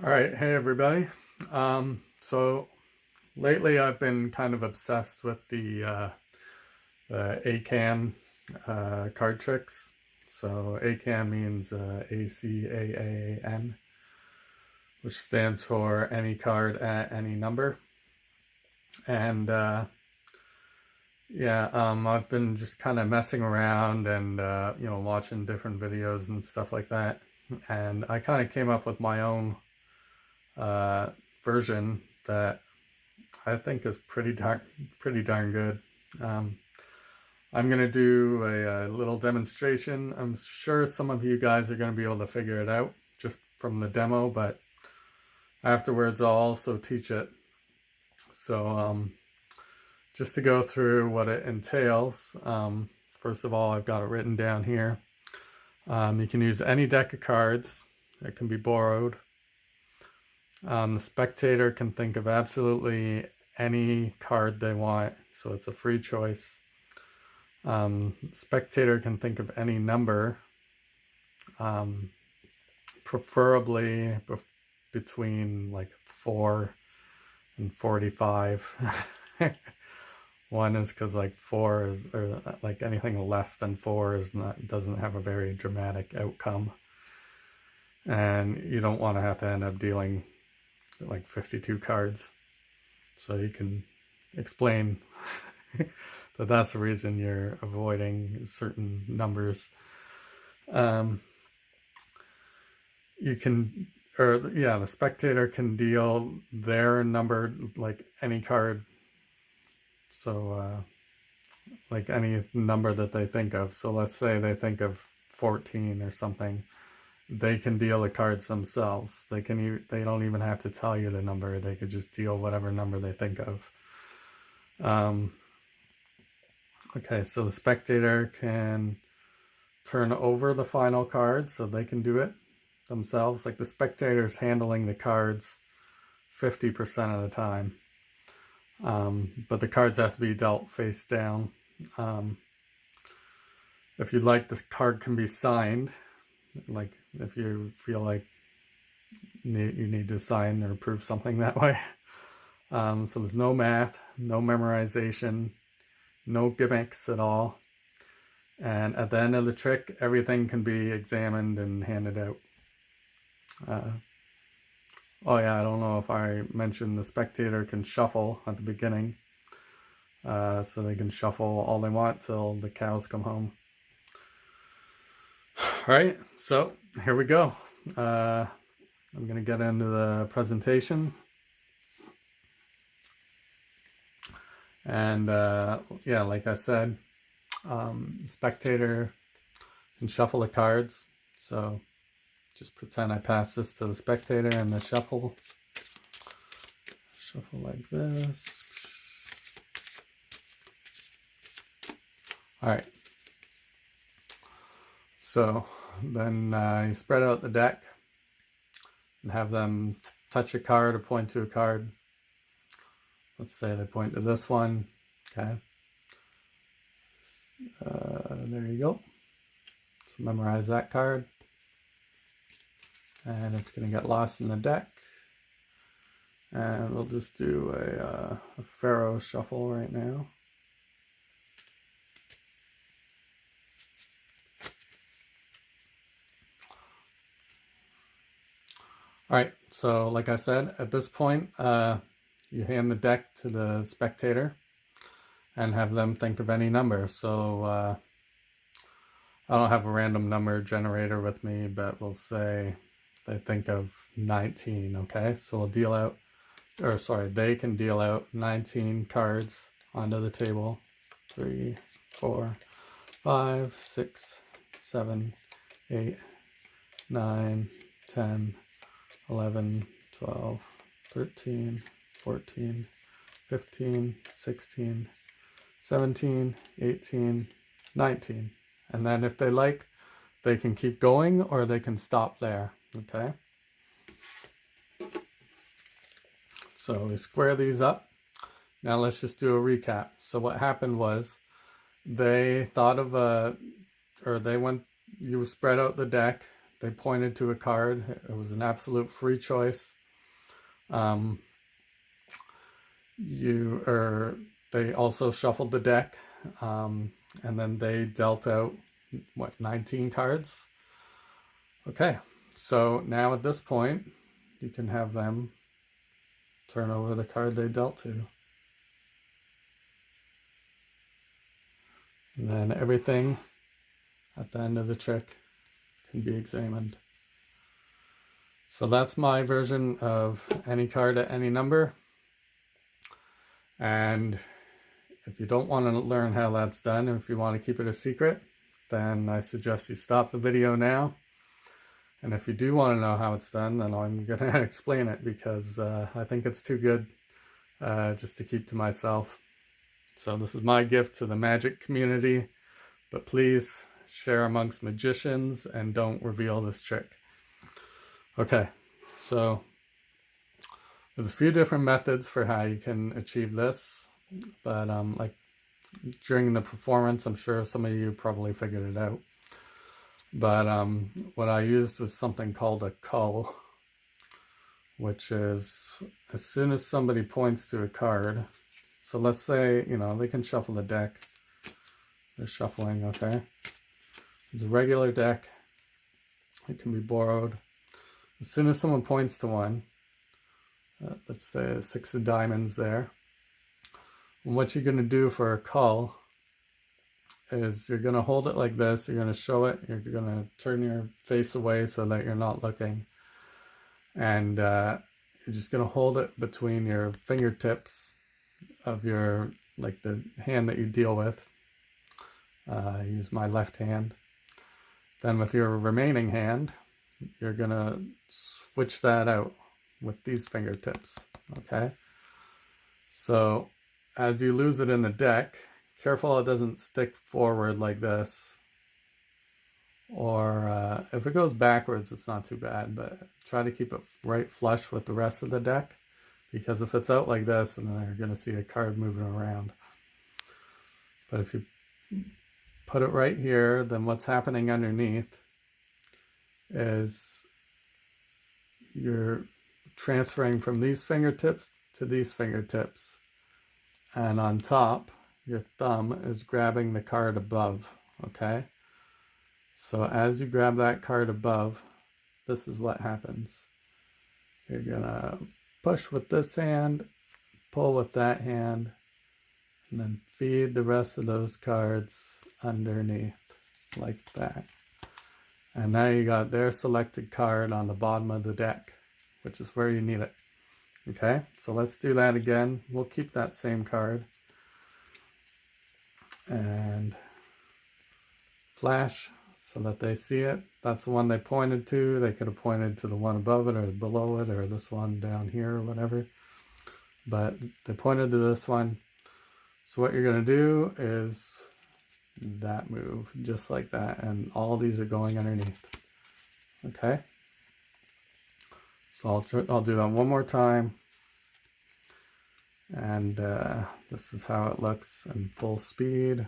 All right, hey everybody. So lately I've been kind of obsessed with the A.C.A.A.N card tricks. So A.C.A.A.N means A.C.A.A.N, which stands for any card at any number. And I've been just kind of messing around and watching different videos and stuff like that. And I kind of came up with my own uh, version that I think is pretty darn good. Um, I'm gonna do a little demonstration. I'm sure some of you guys are gonna be able to figure it out just from the demo, but afterwards I'll also teach it. So just to go through what it entails, first of all, I've got it written down here. You can use any deck of cards. It can be borrowed. The spectator can think of absolutely any card they want, so it's a free choice. Spectator can think of any number, preferably between like 4 and 45. One is because like 4 is, or like anything less than 4 is not, doesn't have a very dramatic outcome, and you don't want to have to end up dealing like 52 cards. So you can explain that that's the reason you're avoiding certain numbers. You can, or yeah, the spectator can deal their number, like any card. So like any number that they think of. So let's say they think of 14 or something. They can deal the cards themselves. They don't even have to tell you the number. They could just deal whatever number they think of. Okay, so the spectator can turn over the final card, so they can do it themselves. Like the spectator's handling the cards 50% of the time. But the cards have to be dealt face down. If you'd like, this card can be signed. Like if you feel like you need to sign or prove something that way. So there's no math, no memorization, no gimmicks at all. And at the end of the trick, everything can be examined and handed out. Oh yeah, I don't know if I mentioned the spectator can shuffle at the beginning. So they can shuffle all they want till the cows come home. All right, so here we go. I'm going to get into the presentation. And yeah, like I said, spectator can shuffle the cards. So just pretend I pass this to the spectator and the shuffle like this. All right. So then you spread out the deck and have them touch a card or point to a card. Let's say they point to this one. Okay. There you go. So memorize that card. And it's going to get lost in the deck. And we'll just do a Pharaoh shuffle right now. All right, so like I said, at this point, you hand the deck to the spectator and have them think of any number. So I don't have a random number generator with me, but we'll say they think of 19, okay? So we'll deal out, or sorry, they can deal out 19 cards onto the table. 3, 4, 5, 6, 7, 8, 9, 10, 11, 12, 13, 14, 15, 16, 17, 18, 19. And then if they like, they can keep going or they can stop there, okay? So we square these up. Now let's just do a recap. So what happened was they thought of you spread out the deck. they pointed to a card. It was an absolute free choice. They also shuffled the deck, and then they dealt out, what, 19 cards? Okay, so now at this point, you can have them turn over the card they dealt to. And then everything at the end of the trick can be examined. So that's my version of any card at any number. And if you don't want to learn how that's done, and if you want to keep it a secret, then I suggest you stop the video now. And if you do want to know how it's done, then I'm going to explain it, because I think it's too good just to keep to myself. So this is my gift to the magic community, but please share amongst magicians and don't reveal this trick. Okay, so there's a few different methods for how you can achieve this, but like during the performance, I'm sure some of you probably figured it out. But what I used was something called a cull, which is as soon as somebody points to a card. So let's say, you know, they can shuffle the deck. They're shuffling, okay? It's a regular deck. It can be borrowed. As soon as someone points to one, let's say a 6 of diamonds there. And what you're going to do for a cull is you're going to hold it like this. You're going to show it. You're going to turn your face away so that you're not looking. And you're just going to hold it between your fingertips of your, like the hand that you deal with. I use my left hand. Then with your remaining hand, you're going to switch that out with these fingertips, okay? So as you lose it in the deck, careful it doesn't stick forward like this. Or if it goes backwards, it's not too bad, but try to keep it right flush with the rest of the deck, because if it's out like this, then they're going to see a card moving around. But if you put it right here, then what's happening underneath is you're transferring from these fingertips to these fingertips. And on top, your thumb is grabbing the card above, okay? So as you grab that card above, this is what happens. You're gonna push with this hand, pull with that hand, and then feed the rest of those cards underneath, like that. And now you got their selected card on the bottom of the deck, which is where you need it. Okay, so let's do that again. We'll keep that same card. And flash so that they see it. That's the one they pointed to. They could have pointed to the one above it or below it or this one down here or whatever. But they pointed to this one. So what you're going to do is that move, just like that. And all these are going underneath. Okay. So I'll do that one more time. And this is how it looks in full speed.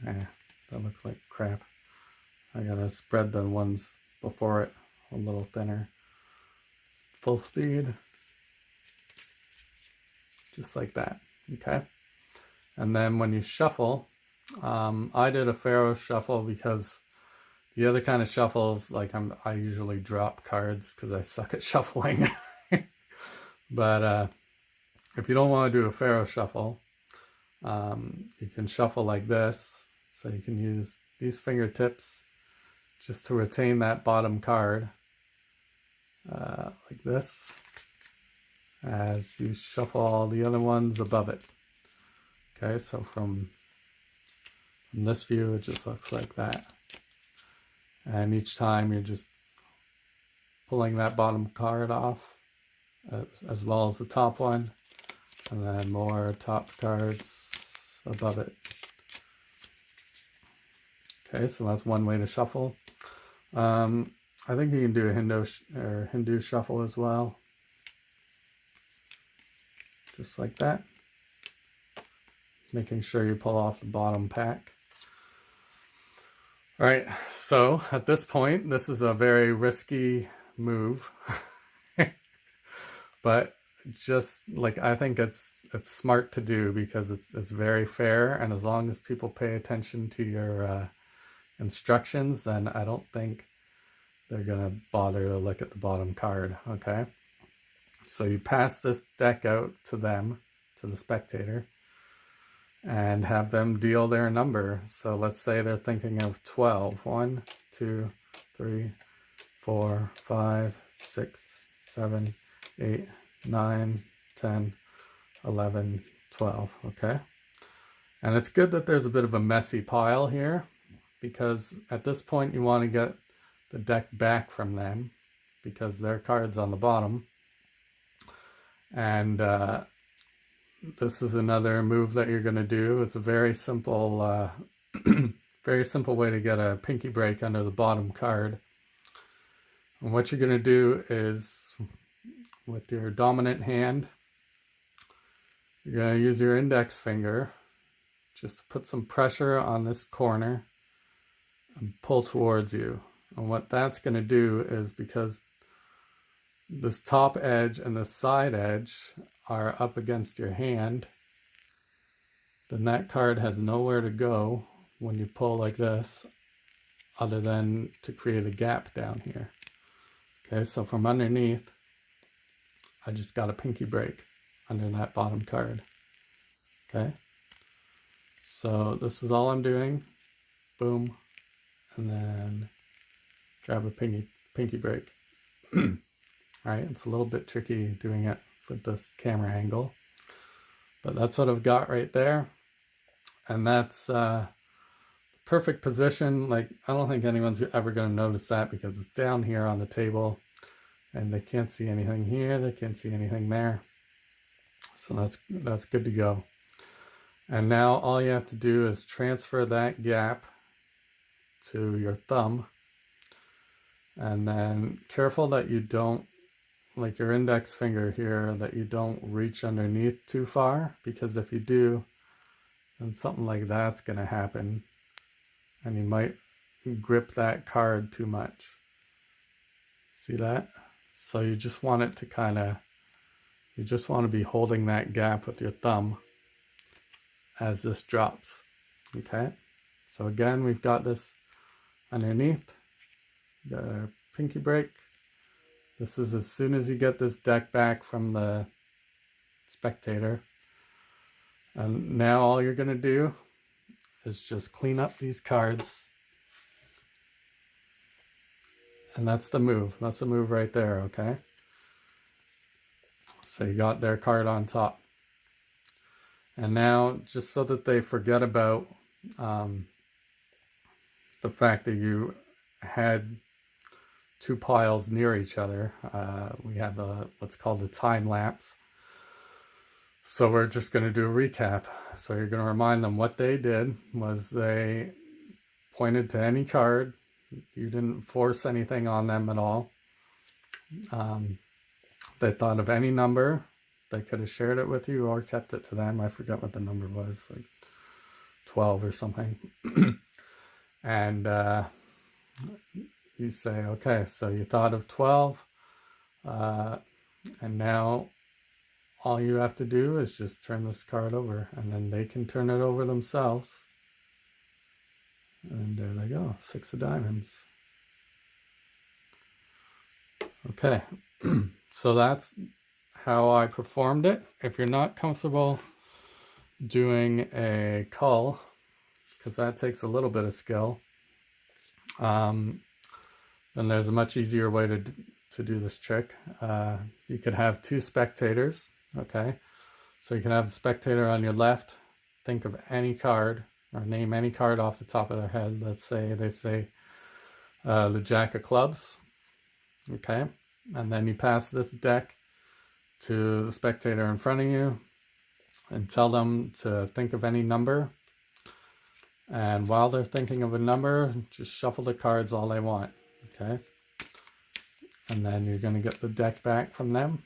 That looks like crap. I gotta spread the ones before it a little thinner. Full speed. Just like that, okay? And then when you shuffle, I did a Pharaoh shuffle because the other kind of shuffles, like I usually drop cards because I suck at shuffling. But if you don't want to do a Pharaoh shuffle, you can shuffle like this. So you can use these fingertips just to retain that bottom card, like this, as you shuffle all the other ones above it. Okay, so from this view, it just looks like that. And each time you're just pulling that bottom card off, as well as the top one, and then more top cards above it. Okay, so that's one way to shuffle. I think you can do a Hindu shuffle as well. Just like that. Making sure you pull off the bottom pack. All right, So at this point, this is a very risky move, but just like I think it's smart to do because it's very fair, and as long as people pay attention to your instructions, then I don't think they're gonna bother to look at the bottom card. Okay, so you pass this deck out to them, to the spectator, and have them deal their number. So let's say they're thinking of 12. 1, 2, 3, 4, 5, 6, 7, 8, 9, 10, 11, 12. Okay. And it's good that there's a bit of a messy pile here, because at this point you want to get the deck back from them because their card's on the bottom. And this is another move that you're going to do. It's a very simple, very simple way to get a pinky break under the bottom card. And what you're going to do is, with your dominant hand, you're going to use your index finger just to put some pressure on this corner and pull towards you. And what that's going to do is, because this top edge and the side edge are up against your hand, then that card has nowhere to go when you pull like this other than to create a gap down here. Okay, so from underneath, I just got a pinky break under that bottom card. Okay, so this is all I'm doing. Boom, and then grab a pinky break. Alright, it's a little bit tricky doing it with this camera angle, but that's what I've got right there. And that's perfect position. Like, I don't think anyone's ever going to notice that because it's down here on the table and they can't see anything here, they can't see anything there. So that's good to go. And now all you have to do is transfer that gap to your thumb, and then careful that you don't, like your index finger here, that you don't reach underneath too far, because if you do, then something like that's going to happen and you might grip that card too much. See that? So you just want it to kind of, you just want to be holding that gap with your thumb as this drops. Okay, so again, we've got this underneath, got a pinky break. This is as soon as you get this deck back from the spectator. And now all you're going to do is just clean up these cards. And that's the move. That's the move right there, okay? So you got their card on top. And now, just so that they forget about the fact that you had two piles near each other, we have what's called a time lapse. So we're just going to do a recap. So you're going to remind them what they did was they pointed to any card. You didn't force anything on them at all. They thought of any number. They could have shared it with you or kept it to them. I forgot what the number was, like 12 or something. And you say, okay, so you thought of 12, and now all you have to do is just turn this card over, and then they can turn it over themselves. And there they go, 6 of diamonds. Okay, so that's how I performed it. If you're not comfortable doing a cull, because that takes a little bit of skill, then there's a much easier way to do this trick. You could have two spectators, okay? So you can have the spectator on your left, think of any card, or name any card off the top of their head. Let's say they say the Jack of Clubs, okay? And then you pass this deck to the spectator in front of you and tell them to think of any number. And while they're thinking of a number, just shuffle the cards all they want, okay? And then you're going to get the deck back from them.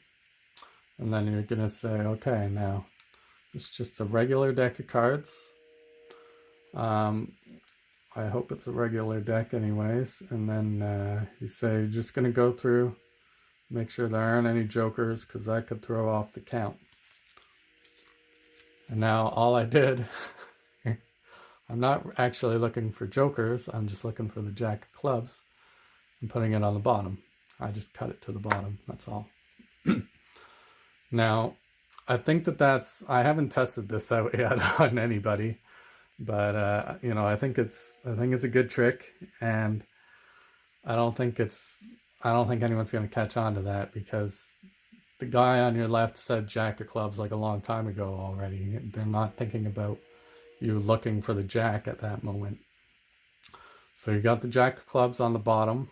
And then you're going to say, okay, now it's just a regular deck of cards. I I hope it's a regular deck anyways. And then you say you're just going to go through, make sure there aren't any jokers, because that could throw off the count. And now all I did, I'm not actually looking for jokers, I'm just looking for the jack of clubs and putting it on the bottom. I just cut it to the bottom, that's all. Now, I think that's, I haven't tested this out yet on anybody, but you know, I think it's a good trick, and I don't think anyone's going to catch on to that, because the guy on your left said jack of clubs like a long time ago already. They're not thinking about you looking for the jack at that moment. So you got the jack of clubs on the bottom,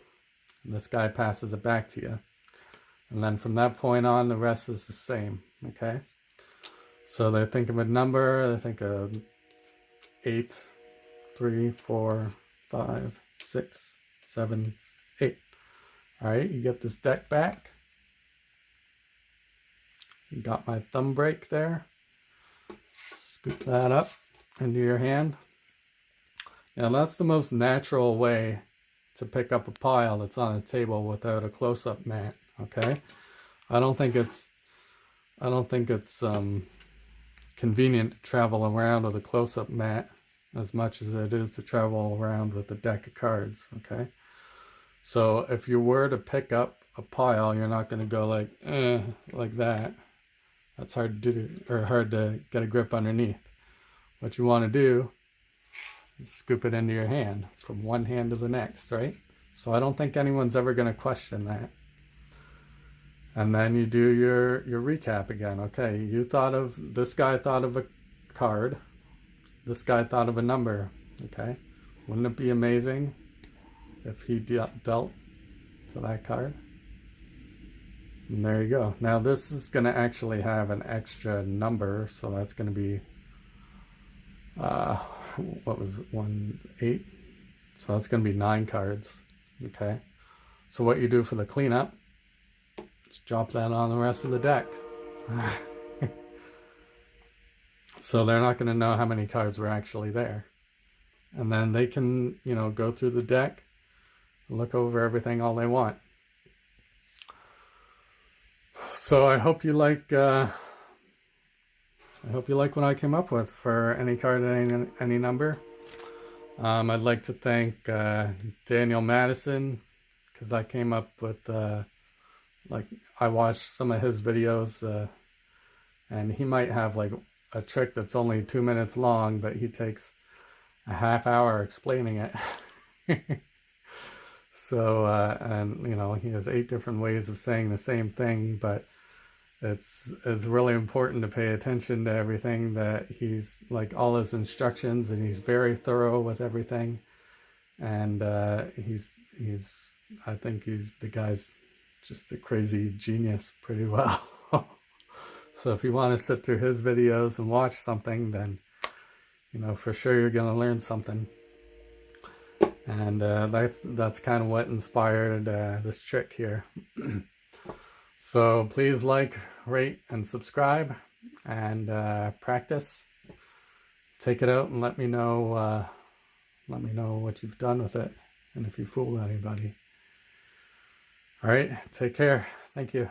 and this guy passes it back to you. And then from that point on, the rest is the same, okay? So they think of a number, they think of 8, 3, 4, 5, 6, 7, 8. All right, you get this deck back. You got my thumb break there. Scoop that up into your hand. Now that's the most natural way to pick up a pile that's on a table without a close-up mat, okay? I don't think it's convenient to travel around with a close-up mat as much as it is to travel around with a deck of cards, okay? So if you were to pick up a pile, you're not going to go like that. That's hard to do, or hard to get a grip underneath. What you want to do is scoop it into your hand from one hand to the next, right? So I don't think anyone's ever going to question that. And then you do your recap again. Okay, this guy thought of a card. This guy thought of a number, okay? Wouldn't it be amazing if he dealt to that card? And there you go. Now this is going to actually have an extra number, so that's going to be, what was it, 1, 8? So that's going to be 9 cards, okay? So what you do for the cleanup, just drop that on the rest of the deck. So they're not going to know how many cards were actually there. And then they can, you know, go through the deck, look over everything all they want. So I hope you like what I came up with for any card at any number. I'd like to thank Daniel Madison, because I came up with I watched some of his videos, and he might have like a trick that's only 2 minutes long, but he takes a half hour explaining it. So, and you know, he has 8 different ways of saying the same thing, but it's really important to pay attention to everything that he's, like, all his instructions, and he's very thorough with everything. And I think the guy's just a crazy genius pretty well. So if you want to sit through his videos and watch something, then, you know, for sure you're going to learn something. And that's kind of what inspired this trick here. So please like, rate, and subscribe, and practice. Take it out and let me know what you've done with it, and if you fooled anybody. All right, take care. Thank you.